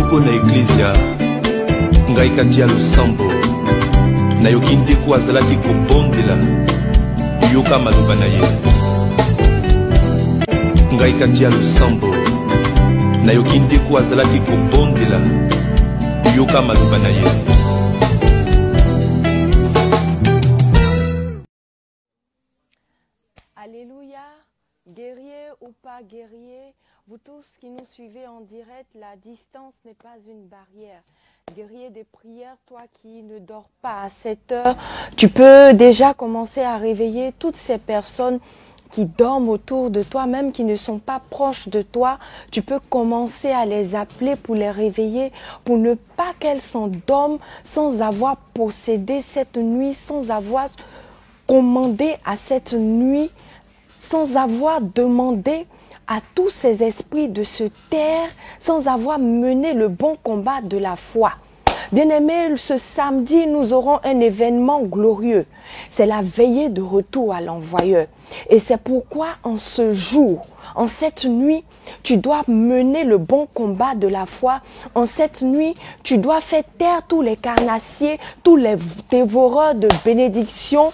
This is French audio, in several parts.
moko na eklezia ngai kati ya losambo nayoki ndeko azalaki kobondela yoka maloba na ye ngai kati ya losambo nayoki ndeko azalaki kobondela yoka maloba na ye. Alléluia, guerrier ou pas guerrier, vous tous qui nous suivez en direct, la distance n'est pas une barrière. Guerrier des prières, toi qui ne dors pas à 7 heures, tu peux déjà commencer à réveiller toutes ces personnes qui dorment autour de toi, même qui ne sont pas proches de toi. Tu peux commencer à les appeler pour les réveiller, pour ne pas qu'elles s'endorment sans avoir possédé cette nuit, sans avoir commandé à cette nuit, sans avoir demandé à tous ces esprits de se taire, sans avoir mené le bon combat de la foi. Bien-aimés, ce samedi, nous aurons un événement glorieux. C'est la veillée de retour à l'envoyeur. Et c'est pourquoi en ce jour, en cette nuit, tu dois mener le bon combat de la foi. En cette nuit, tu dois faire taire tous les carnassiers, tous les dévoreurs de bénédictions.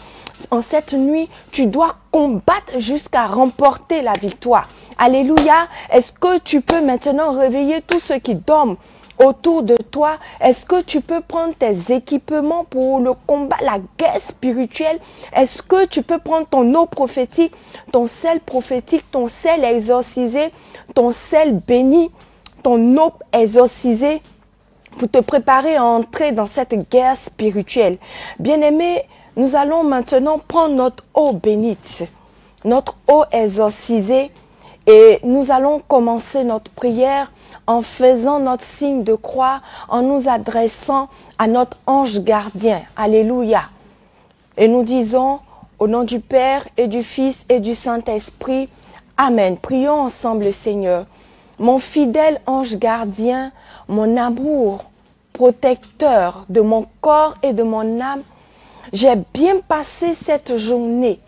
En cette nuit, tu dois combattre jusqu'à remporter la victoire. Alléluia. Est-ce que tu peux maintenant réveiller tous ceux qui dorment autour de toi? Est-ce que tu peux prendre tes équipements pour le combat, la guerre spirituelle? Est-ce que tu peux prendre ton eau prophétique, ton sel prophétique, ton sel exorcisé, ton sel béni, ton eau exorcisée pour te préparer à entrer dans cette guerre spirituelle? Bien-aimés, nous allons maintenant prendre notre eau bénite, notre eau exorcisée, et nous allons commencer notre prière en faisant notre signe de croix, en nous adressant à notre ange gardien. Alléluia. Et nous disons, au nom du Père et du Fils et du Saint-Esprit, Amen. Prions ensemble, Seigneur. Mon fidèle ange gardien, mon amour protecteur de mon corps et de mon âme, j'ai bien passé cette journée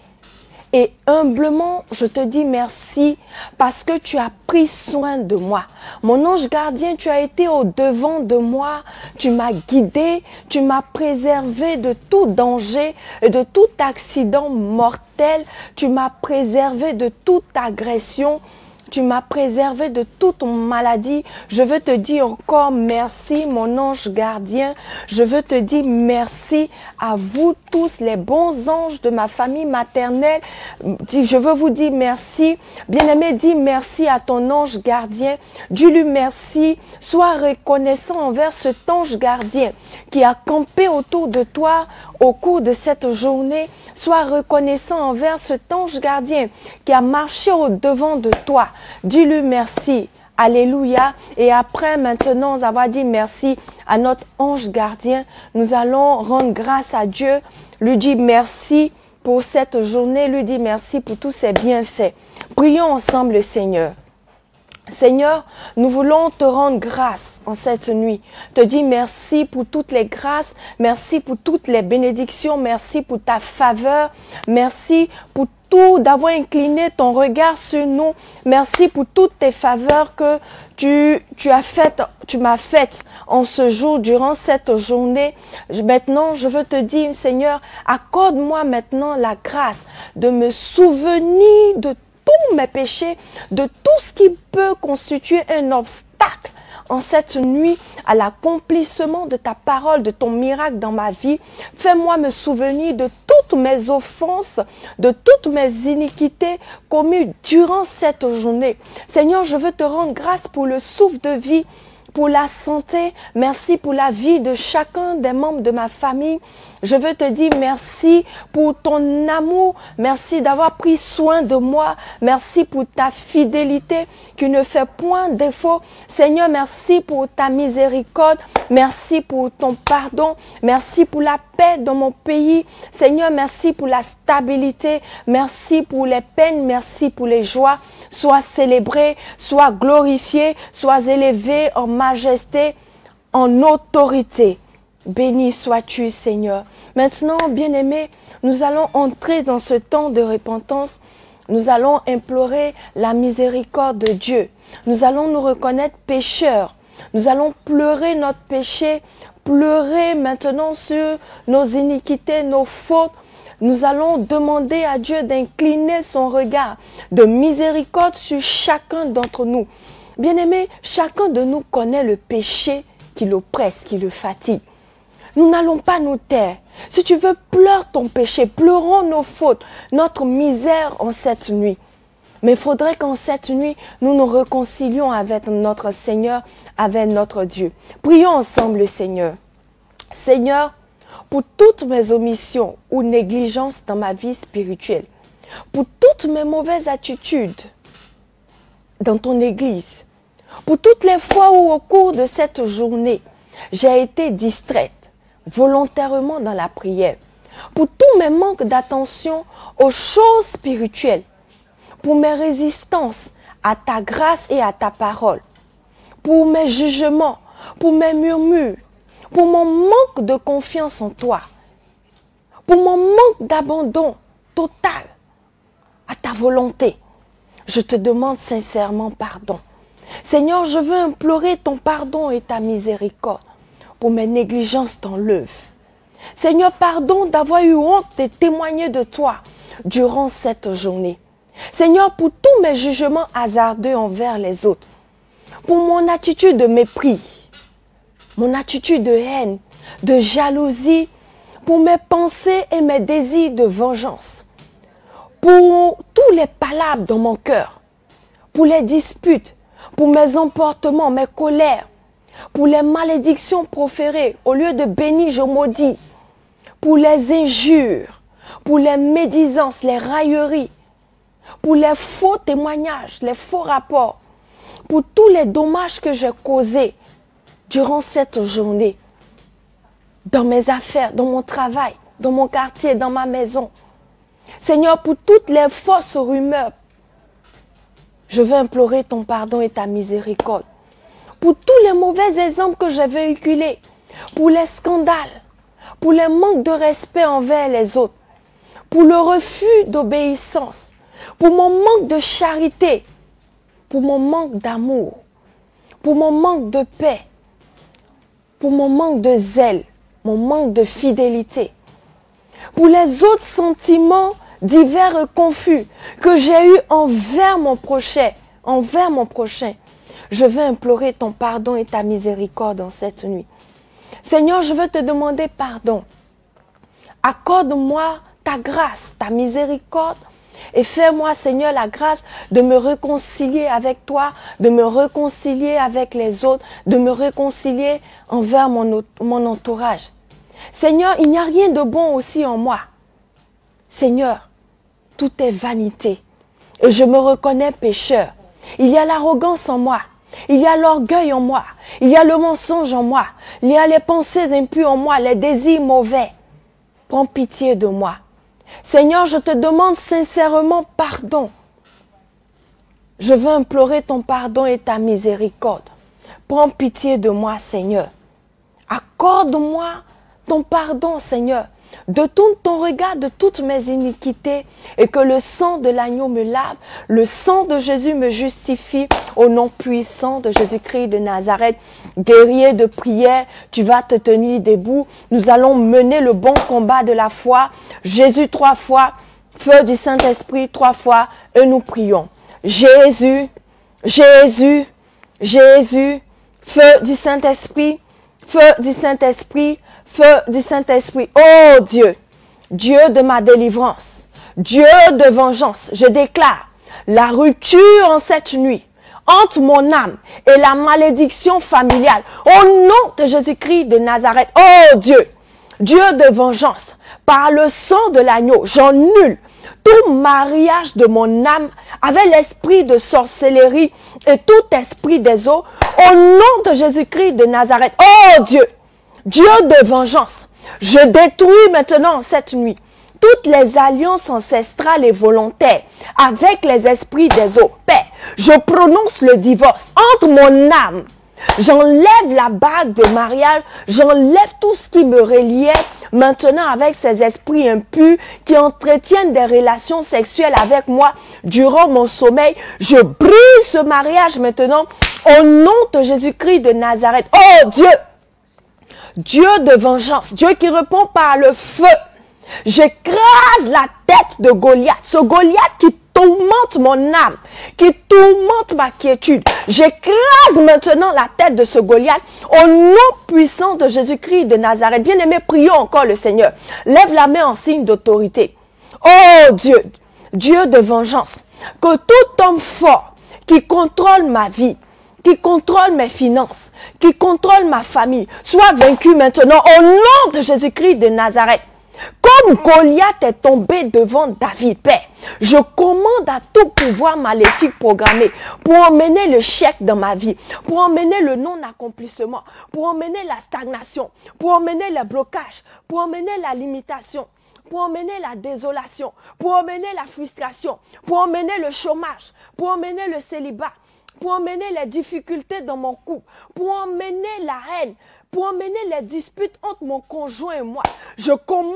et humblement je te dis merci parce que tu as pris soin de moi. Mon ange gardien, tu as été au devant de moi, tu m'as guidé, tu m'as préservé de tout danger et de tout accident mortel, tu m'as préservé de toute agression. Tu m'as préservé de toute maladie. Je veux te dire encore merci, mon ange gardien. Je veux te dire merci à vous tous, les bons anges de ma famille maternelle. Je veux vous dire merci. Bien-aimé, dis merci à ton ange gardien. Dis-lui merci. Sois reconnaissant envers cet ange gardien qui a campé autour de toi au cours de cette journée. Sois reconnaissant envers cet ange gardien qui a marché au devant de toi. Dis-lui merci. Alléluia. Et après, maintenant, avoir dit merci à notre ange gardien, nous allons rendre grâce à Dieu, lui dire merci pour cette journée, lui dire merci pour tous ses bienfaits. Prions ensemble le Seigneur. Seigneur, nous voulons te rendre grâce en cette nuit. Te dire merci pour toutes les grâces, merci pour toutes les bénédictions, merci pour ta faveur, merci pour tout d'avoir incliné ton regard sur nous. Merci pour toutes tes faveurs que tu m'as faites en ce jour, durant cette journée. Maintenant, je veux te dire, Seigneur, accorde-moi maintenant la grâce de me souvenir de tous mes péchés, de tout ce qui peut constituer un obstacle en cette nuit à l'accomplissement de ta parole, de ton miracle dans ma vie. Fais-moi me souvenir de toutes mes offenses, de toutes mes iniquités commises durant cette journée. Seigneur, je veux te rendre grâce pour le souffle de vie, pour la santé. Merci pour la vie de chacun des membres de ma famille. Je veux te dire merci pour ton amour. Merci d'avoir pris soin de moi. Merci pour ta fidélité qui ne fait point défaut. Seigneur, merci pour ta miséricorde. Merci pour ton pardon. Merci pour la paix dans mon pays. Seigneur, merci pour la stabilité. Merci pour les peines. Merci pour les joies. Sois célébré, sois glorifié, sois élevé en majesté, en autorité. Béni sois-tu, Seigneur. Maintenant, bien-aimés, nous allons entrer dans ce temps de repentance. Nous allons implorer la miséricorde de Dieu. Nous allons nous reconnaître pécheurs. Nous allons pleurer notre péché, pleurer maintenant sur nos iniquités, nos fautes. Nous allons demander à Dieu d'incliner son regard de miséricorde sur chacun d'entre nous. Bien-aimés, chacun de nous connaît le péché qui l'oppresse, qui le fatigue. Nous n'allons pas nous taire. Si tu veux, pleure ton péché, pleurons nos fautes, notre misère en cette nuit. Mais il faudrait qu'en cette nuit, nous nous réconcilions avec notre Seigneur, avec notre Dieu. Prions ensemble le Seigneur. Seigneur, pour toutes mes omissions ou négligences dans ma vie spirituelle, pour toutes mes mauvaises attitudes dans ton Église, pour toutes les fois où au cours de cette journée, j'ai été distraite volontairement dans la prière, pour tous mes manques d'attention aux choses spirituelles, pour mes résistances à ta grâce et à ta parole, pour mes jugements, pour mes murmures, pour mon manque de confiance en toi, pour mon manque d'abandon total à ta volonté. Je te demande sincèrement pardon. Seigneur, je veux implorer ton pardon et ta miséricorde pour mes négligences dans l'œuvre. Seigneur, pardon d'avoir eu honte de témoigner de toi durant cette journée. Seigneur, pour tous mes jugements hasardeux envers les autres, pour mon attitude de mépris, mon attitude de haine, de jalousie, pour mes pensées et mes désirs de vengeance, pour tous les palabres dans mon cœur, pour les disputes, pour mes emportements, mes colères, pour les malédictions proférées, au lieu de bénir, je maudis, pour les injures, pour les médisances, les railleries, pour les faux témoignages, les faux rapports, pour tous les dommages que j'ai causés durant cette journée, dans mes affaires, dans mon travail, dans mon quartier, dans ma maison. Seigneur, pour toutes les fausses rumeurs, je veux implorer ton pardon et ta miséricorde. Pour tous les mauvais exemples que j'ai véhiculés, pour les scandales, pour les manques de respect envers les autres, pour le refus d'obéissance, pour mon manque de charité, pour mon manque d'amour, pour mon manque de paix, pour mon manque de zèle, mon manque de fidélité, pour les autres sentiments divers et confus que j'ai eus envers mon prochain, je veux implorer ton pardon et ta miséricorde en cette nuit. Seigneur, je veux te demander pardon. Accorde-moi ta grâce, ta miséricorde, et fais-moi, Seigneur, la grâce de me réconcilier avec toi, de me réconcilier avec les autres, de me réconcilier envers mon entourage. Seigneur, il n'y a rien de bon aussi en moi. Seigneur, tout est vanité et je me reconnais pécheur. Il y a l'arrogance en moi, il y a l'orgueil en moi, il y a le mensonge en moi, il y a les pensées impures en moi, les désirs mauvais. Prends pitié de moi. Seigneur, je te demande sincèrement pardon. Je veux implorer ton pardon et ta miséricorde. Prends pitié de moi, Seigneur. Accorde-moi ton pardon, Seigneur. Détourne ton regard de toutes mes iniquités et que le sang de l'agneau me lave, le sang de Jésus me justifie au nom puissant de Jésus-Christ de Nazareth. Guerrier de prière, tu vas te tenir debout. Nous allons mener le bon combat de la foi. Jésus 3 fois, feu du Saint-Esprit 3 fois et nous prions. Jésus, Jésus, Jésus, feu du Saint-Esprit, feu du Saint-Esprit, feu du Saint-Esprit. Oh Dieu, Dieu de ma délivrance, Dieu de vengeance, je déclare la rupture en cette nuit entre mon âme et la malédiction familiale. Au nom de Jésus-Christ de Nazareth, oh Dieu, Dieu de vengeance, par le sang de l'agneau, j'annule tout mariage de mon âme avec l'esprit de sorcellerie et tout esprit des eaux. Au nom de Jésus-Christ de Nazareth, oh Dieu, Dieu de vengeance, je détruis maintenant cette nuit toutes les alliances ancestrales et volontaires avec les esprits des eaux. Père, je prononce le divorce entre mon âme. J'enlève la bague de mariage, j'enlève tout ce qui me reliait maintenant avec ces esprits impurs qui entretiennent des relations sexuelles avec moi durant mon sommeil. Je brise ce mariage maintenant Au nom de Jésus-Christ de Nazareth. Oh Dieu, Dieu de vengeance, Dieu qui répond par le feu. J'écrase la tête de Goliath, ce Goliath qui tourmente mon âme, qui tourmente ma quiétude. J'écrase maintenant la tête de ce Goliath au nom puissant de Jésus-Christ de Nazareth. Bien-aimé, prions encore le Seigneur. Lève la main en signe d'autorité. Oh Dieu, Dieu de vengeance, que tout homme fort qui contrôle ma vie, qui contrôle mes finances, qui contrôle ma famille, soit vaincu maintenant au nom de Jésus-Christ de Nazareth. Comme Goliath est tombé devant David, Père, je commande à tout pouvoir maléfique programmé pour emmener le chèque dans ma vie, pour emmener le non-accomplissement, pour emmener la stagnation, pour emmener le blocage, pour emmener la limitation, pour emmener la désolation, pour emmener la frustration, pour emmener le chômage, pour emmener le célibat, pour emmener les difficultés dans mon couple, pour emmener la haine, pour emmener les disputes entre mon conjoint et moi. Je commande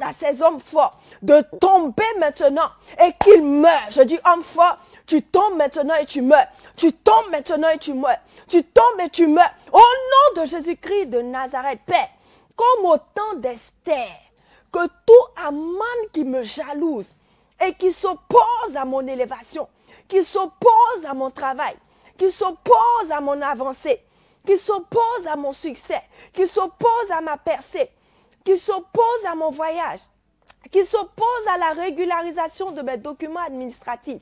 à ces hommes forts de tomber maintenant et qu'ils meurent. Je dis, homme fort, tu tombes maintenant et tu meurs. Tu tombes maintenant et tu meurs. Tu tombes et tu meurs. Au nom de Jésus-Christ de Nazareth, Père, comme au temps d'Esther, que tout Aman qui me jalouse et qui s'oppose à mon élévation, qui s'oppose à mon travail, qui s'oppose à mon avancée, qui s'oppose à mon succès, qui s'oppose à ma percée, qui s'oppose à mon voyage, qui s'oppose à la régularisation de mes documents administratifs,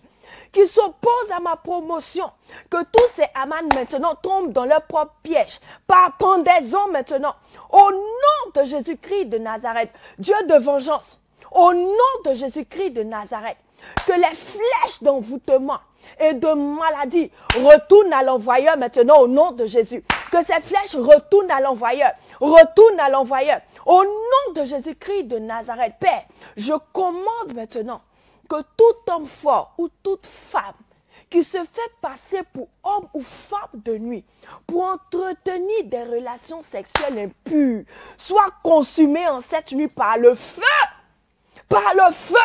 qui s'oppose à ma promotion, que tous ces amans maintenant tombent dans leur propre piège, par pendaison maintenant, au nom de Jésus-Christ de Nazareth, Dieu de vengeance, au nom de Jésus-Christ de Nazareth, que les flèches d'envoûtement et de maladie retournent à l'envoyeur maintenant au nom de Jésus. Que ces flèches retournent à l'envoyeur, retournent à l'envoyeur. Au nom de Jésus-Christ de Nazareth, Père, je commande maintenant que tout homme fort ou toute femme qui se fait passer pour homme ou femme de nuit, pour entretenir des relations sexuelles impures, soit consumé en cette nuit par le feu, par le feu,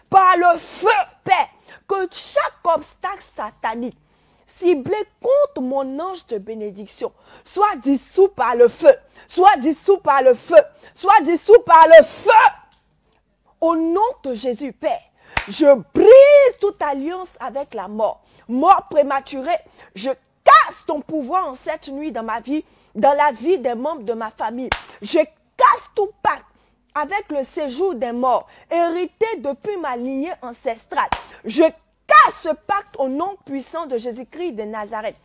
par le feu, Père. Que chaque obstacle satanique ciblé contre mon ange de bénédiction soit dissous par le feu, soit dissous par le feu, soit dissous par le feu. Au nom de Jésus, Père, je brise toute alliance avec la mort. Mort prématurée, je casse ton pouvoir en cette nuit dans ma vie, dans la vie des membres de ma famille. Je casse tout pacte avec le séjour des morts, hérité depuis ma lignée ancestrale. Je casse ce pacte au nom puissant de Jésus-Christ de Nazareth.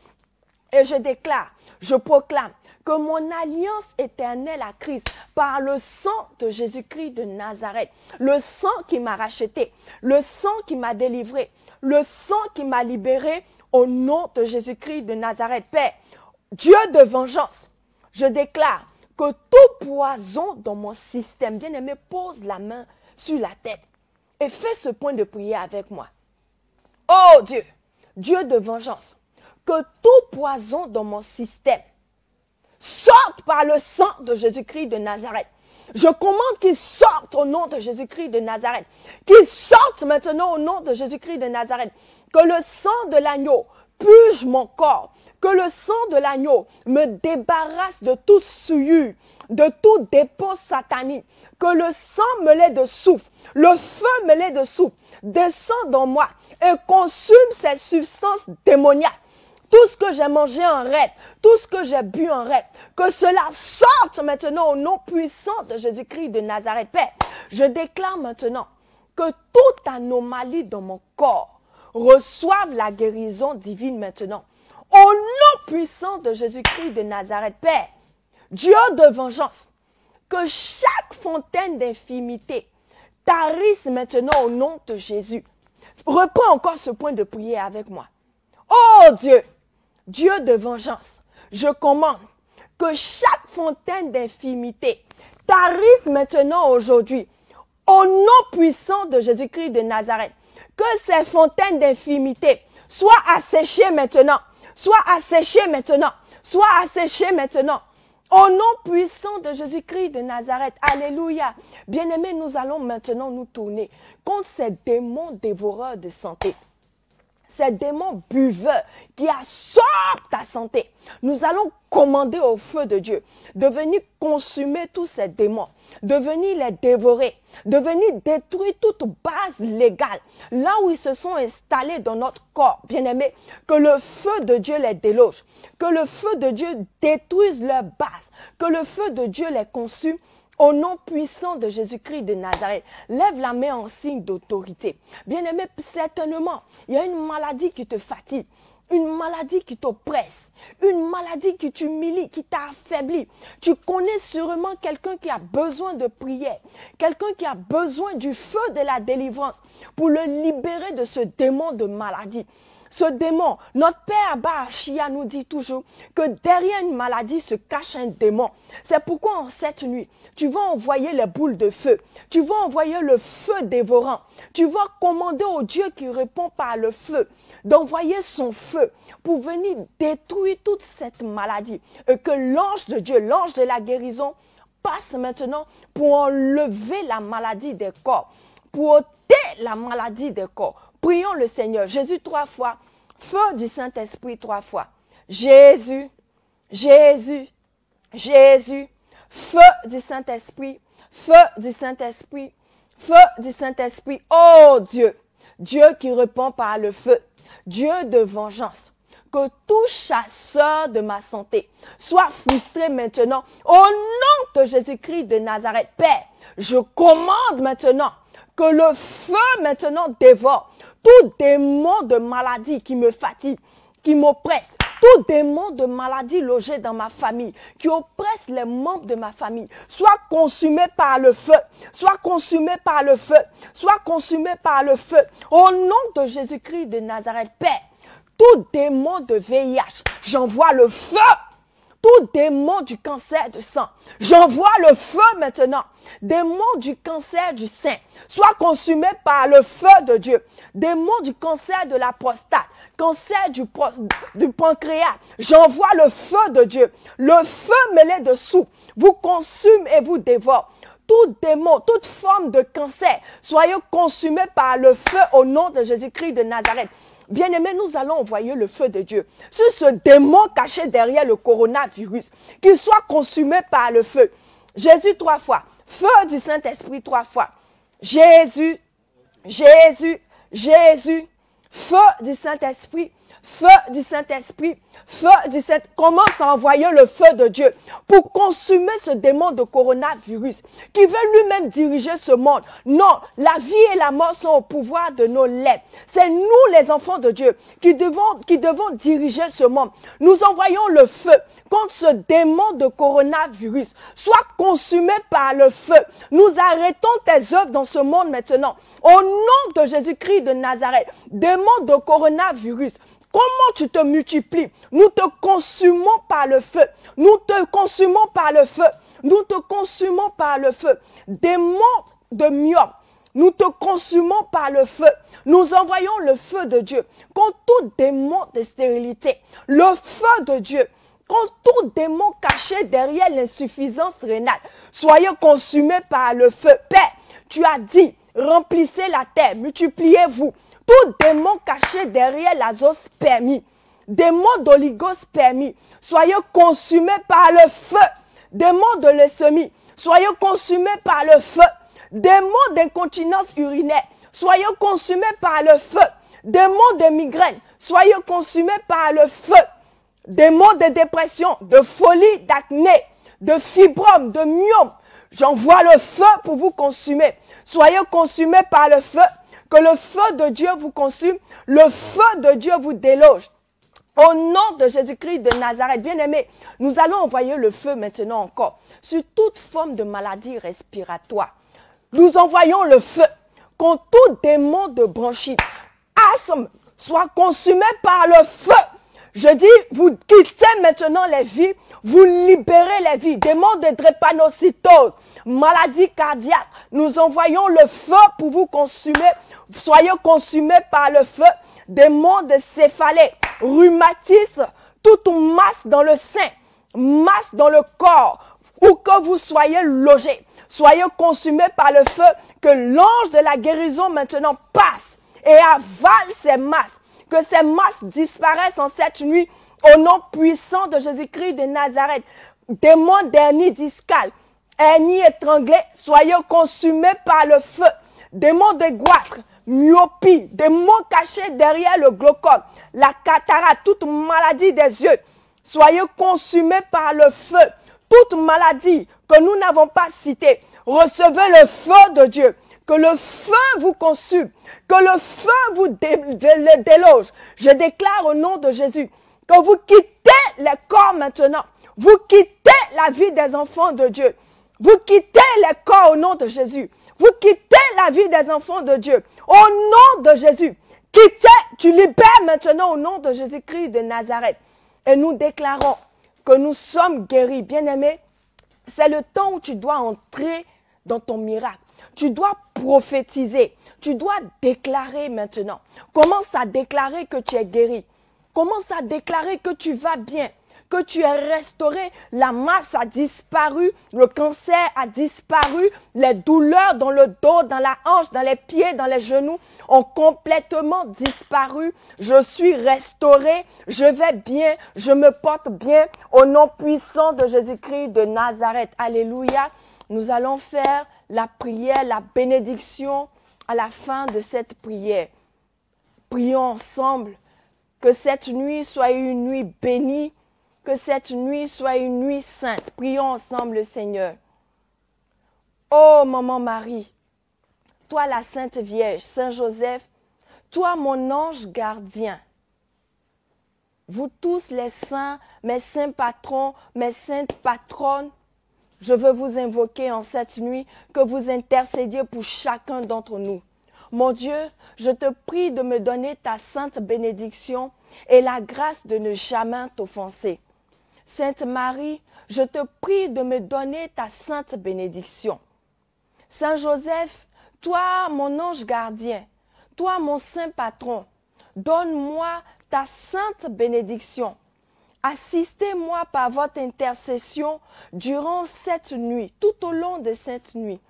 Et je déclare, je proclame que mon alliance éternelle à Christ, par le sang de Jésus-Christ de Nazareth, le sang qui m'a racheté, le sang qui m'a délivré, le sang qui m'a libéré, au nom de Jésus-Christ de Nazareth, Père, Dieu de vengeance, je déclare que tout poison dans mon système, bien-aimé, pose la main sur la tête et fais ce point de prière avec moi. Oh Dieu, Dieu de vengeance, que tout poison dans mon système sorte par le sang de Jésus-Christ de Nazareth. Je commande qu'il sorte au nom de Jésus-Christ de Nazareth. Qu'il sorte maintenant au nom de Jésus-Christ de Nazareth. Que le sang de l'agneau purge mon corps. Que le sang de l'agneau me débarrasse de toute souillure, de tout dépôt satanique. Que le sang me l'ait de souffle, le feu me l'ait de souffle, descend dans moi et consume ces substances démoniaques. Tout ce que j'ai mangé en rêve, tout ce que j'ai bu en rêve, que cela sorte maintenant au nom puissant de Jésus-Christ de Nazareth. Père, je déclare maintenant que toute anomalie dans mon corps reçoive la guérison divine maintenant. Au nom puissant de Jésus-Christ de Nazareth, Père, Dieu de vengeance, que chaque fontaine d'infimité tarisse maintenant au nom de Jésus. Reprends encore ce point de prière avec moi. Oh Dieu, Dieu de vengeance, je commande que chaque fontaine d'infimité tarisse maintenant aujourd'hui, au nom puissant de Jésus-Christ de Nazareth, que ces fontaines d'infimité soient asséchées maintenant, soient asséchées maintenant, soient asséchées maintenant. Au nom puissant de Jésus-Christ de Nazareth, alléluia. Bien-aimés, nous allons maintenant nous tourner contre ces démons dévoreurs de santé. ces démons buveurs qui absorbent ta santé. Nous allons commander au feu de Dieu de venir consumer tous ces démons, de venir les dévorer, de venir détruire toute base légale, là où ils se sont installés dans notre corps, bien-aimés, que le feu de Dieu les déloge, que le feu de Dieu détruise leur base, que le feu de Dieu les consume. Au nom puissant de Jésus-Christ de Nazareth, lève la main en signe d'autorité. Bien-aimé, certainement, il y a une maladie qui te fatigue, une maladie qui t'oppresse, une maladie qui t'humilie, qui t'a affaibli. Tu connais sûrement quelqu'un qui a besoin de prière, quelqu'un qui a besoin du feu de la délivrance pour le libérer de ce démon de maladie. Ce démon, notre père Abba Achia nous dit toujours que derrière une maladie se cache un démon. C'est pourquoi en cette nuit, tu vas envoyer les boules de feu. Tu vas envoyer le feu dévorant. Tu vas commander au Dieu qui répond par le feu d'envoyer son feu pour venir détruire toute cette maladie. Et que l'ange de Dieu, l'ange de la guérison, passe maintenant pour enlever la maladie des corps, pour ôter la maladie des corps. Prions le Seigneur. Jésus 3 fois. Feu du Saint-Esprit 3 fois. Jésus, Jésus, Jésus. Feu du Saint-Esprit. Feu du Saint-Esprit. Feu du Saint-Esprit. Oh Dieu. Dieu qui répond par le feu. Dieu de vengeance. Que tout chasseur de ma santé soit frustré maintenant. Au nom de Jésus-Christ de Nazareth. Père, je commande maintenant que le feu maintenant dévore tout démon de maladie qui me fatigue, qui m'oppresse, tout démon de maladie logé dans ma famille, qui oppresse les membres de ma famille, soit consumé par le feu, soit consumé par le feu, soit consumé par le feu. Au nom de Jésus-Christ de Nazareth, Père, tout démon de VIH, j'envoie le feu. Tout démon du cancer de sang, j'envoie le feu maintenant. Démon du cancer du sein, soit consumé par le feu de Dieu. Démon du cancer de la prostate, cancer du pancréas, j'envoie le feu de Dieu. Le feu mêlé de soupe vous consume et vous dévore. Tout démon, toute forme de cancer, soyez consumés par le feu au nom de Jésus-Christ de Nazareth. Bien-aimés, nous allons envoyer le feu de Dieu sur ce démon caché derrière le coronavirus, qu'il soit consumé par le feu. Jésus 3 fois, feu du Saint-Esprit 3 fois. Jésus, Jésus, Jésus, feu du Saint-Esprit, feu du Saint-Esprit, feu du Saint-Esprit. Commence à envoyer le feu de Dieu pour consumer ce démon de coronavirus qui veut lui-même diriger ce monde. Non, la vie et la mort sont au pouvoir de nos lèvres. C'est nous les enfants de Dieu qui devons diriger ce monde. Nous envoyons le feu contre ce démon de coronavirus. Sois consumé par le feu. Nous arrêtons tes œuvres dans ce monde maintenant. Au nom de Jésus-Christ de Nazareth, démon de coronavirus, comment tu te multiplies? Nous te consumons par le feu. Nous te consumons par le feu. Nous te consumons par le feu. Démon de myope, nous te consumons par le feu. Nous envoyons le feu de Dieu contre tout démon de stérilité. Le feu de Dieu contre tout démon caché derrière l'insuffisance rénale. Soyez consumés par le feu. Père, tu as dit, remplissez la terre, multipliez-vous. Tout démon caché derrière l'azospermie, démon d'oligospermie, soyez consumés par le feu. Démon de leucémie, soyez consumés par le feu. Démon d'incontinence urinaire, soyez consumés par le feu. Démon de migraine, soyez consumés par le feu. Démon de dépression, de folie, d'acné, de fibrome, de myome, j'envoie le feu pour vous consumer. Soyez consumés par le feu. Que le feu de Dieu vous consume, le feu de Dieu vous déloge. Au nom de Jésus-Christ de Nazareth, bien-aimés, nous allons envoyer le feu maintenant encore sur toute forme de maladie respiratoire. Nous envoyons le feu contre tout démon de bronchite. Asthme, soit consumé par le feu. Je dis, vous quittez maintenant les vies, vous libérez les vies. Démons de drépanocytose, maladie cardiaque, nous envoyons le feu pour vous consumer. Soyez consumés par le feu. Démons de céphalée, rhumatisme, toute masse dans le sein, masse dans le corps, où que vous soyez logés. Soyez consumés par le feu, que l'ange de la guérison maintenant passe et avale ces masses. Que ces masses disparaissent en cette nuit au nom puissant de Jésus-Christ de Nazareth. Démons d'hernie discale, hernie étranglée, soyez consumés par le feu. Démons de goitre, myopie, démons cachés derrière le glaucome, la cataracte, toute maladie des yeux, soyez consumés par le feu. Toute maladie que nous n'avons pas citée, recevez le feu de Dieu. Que le feu vous consume, que le feu vous déloge. Je déclare au nom de Jésus que vous quittez les corps maintenant. Vous quittez la vie des enfants de Dieu. Vous quittez les corps au nom de Jésus. Vous quittez la vie des enfants de Dieu. Au nom de Jésus. Quittez, tu libères maintenant au nom de Jésus-Christ de Nazareth. Et nous déclarons que nous sommes guéris. Bien-aimés, c'est le temps où tu dois entrer dans ton miracle. Tu dois prophétiser. Tu dois déclarer maintenant. Commence à déclarer que tu es guéri. Commence à déclarer que tu vas bien, que tu es restauré. La masse a disparu, le cancer a disparu, les douleurs dans le dos, dans la hanche, dans les pieds, dans les genoux ont complètement disparu. Je suis restauré, je vais bien, je me porte bien au nom puissant de Jésus-Christ de Nazareth. Alléluia. Nous allons faire la prière, la bénédiction à la fin de cette prière. Prions ensemble. Que cette nuit soit une nuit bénie, que cette nuit soit une nuit sainte. Prions ensemble le Seigneur. Ô Maman Marie, toi la Sainte Vierge, Saint Joseph, toi mon ange gardien, vous tous les saints, mes saints patrons, mes saintes patronnes, je veux vous invoquer en cette nuit, que vous intercédiez pour chacun d'entre nous. Mon Dieu, je te prie de me donner ta sainte bénédiction et la grâce de ne jamais t'offenser. Sainte Marie, je te prie de me donner ta sainte bénédiction. Saint Joseph, toi mon ange gardien, toi mon saint patron, donne-moi ta sainte bénédiction. Assistez-moi par votre intercession durant cette nuit, tout au long de cette nuit.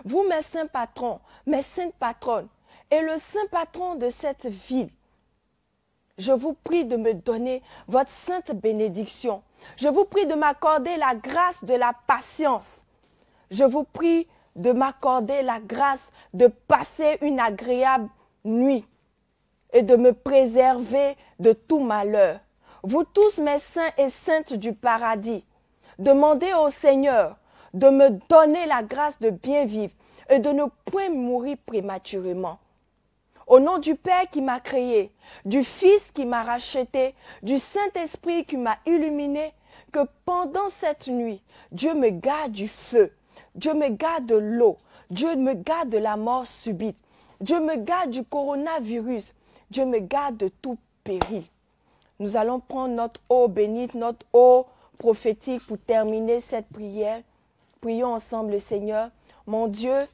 Vous, mes saints patrons, mes saintes patronnes, et le saint patron de cette ville, je vous prie de me donner votre sainte bénédiction. Je vous prie de m'accorder la grâce de la patience. Je vous prie de m'accorder la grâce de passer une agréable nuit et de me préserver de tout malheur. Vous tous, mes saints et saintes du paradis, demandez au Seigneur de me donner la grâce de bien vivre et de ne point mourir prématurément. Au nom du Père qui m'a créé, du Fils qui m'a racheté, du Saint-Esprit qui m'a illuminé, que pendant cette nuit, Dieu me garde du feu, Dieu me garde de l'eau, Dieu me garde de la mort subite, Dieu me garde du coronavirus, Dieu me garde de tout péril. Nous allons prendre notre eau bénite, notre eau prophétique pour terminer cette prière. Prions ensemble le Seigneur. Mon Dieu,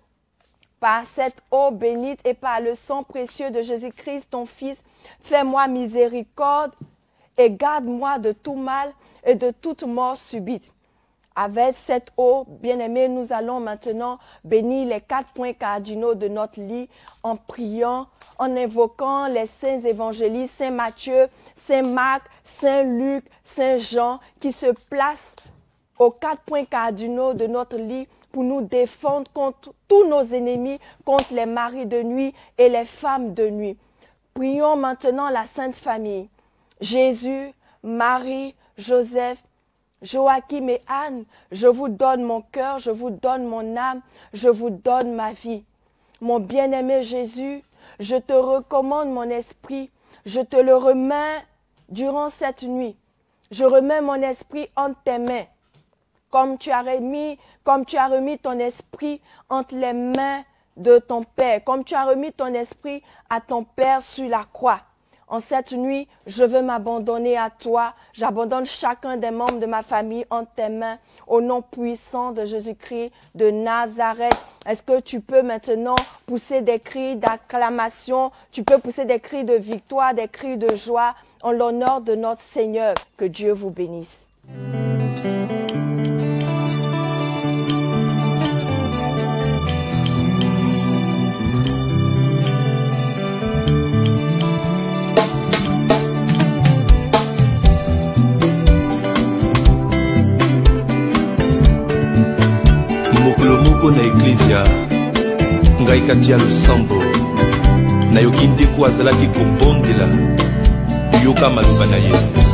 par cette eau bénite et par le sang précieux de Jésus-Christ, ton Fils, fais-moi miséricorde et garde-moi de tout mal et de toute mort subite. Avec cette eau, bien-aimés, nous allons maintenant bénir les 4 points cardinaux de notre lit en priant, en invoquant les saints évangélistes, Saint Matthieu, Saint Marc, Saint Luc, Saint Jean, qui se placent aux 4 points cardinaux de notre lit pour nous défendre contre tous nos ennemis, contre les maris de nuit et les femmes de nuit. Prions maintenant la Sainte Famille. Jésus, Marie, Joseph, Joachim et Anne, je vous donne mon cœur, je vous donne mon âme, je vous donne ma vie. Mon bien-aimé Jésus, je te recommande mon esprit, je te le remets durant cette nuit. Je remets mon esprit entre tes mains, comme tu as remis ton esprit entre les mains de ton Père, comme tu as remis ton esprit à ton Père sur la croix. En cette nuit, je veux m'abandonner à toi. J'abandonne chacun des membres de ma famille entre tes mains, au nom puissant de Jésus-Christ de Nazareth. Est-ce que tu peux maintenant pousser des cris d'acclamation, tu peux pousser des cris de victoire, des cris de joie en l'honneur de notre Seigneur. Que Dieu vous bénisse. moko na eklizia ngai kati ya losambo nayoki ndeko azalaki kobondela yoka maloba na ye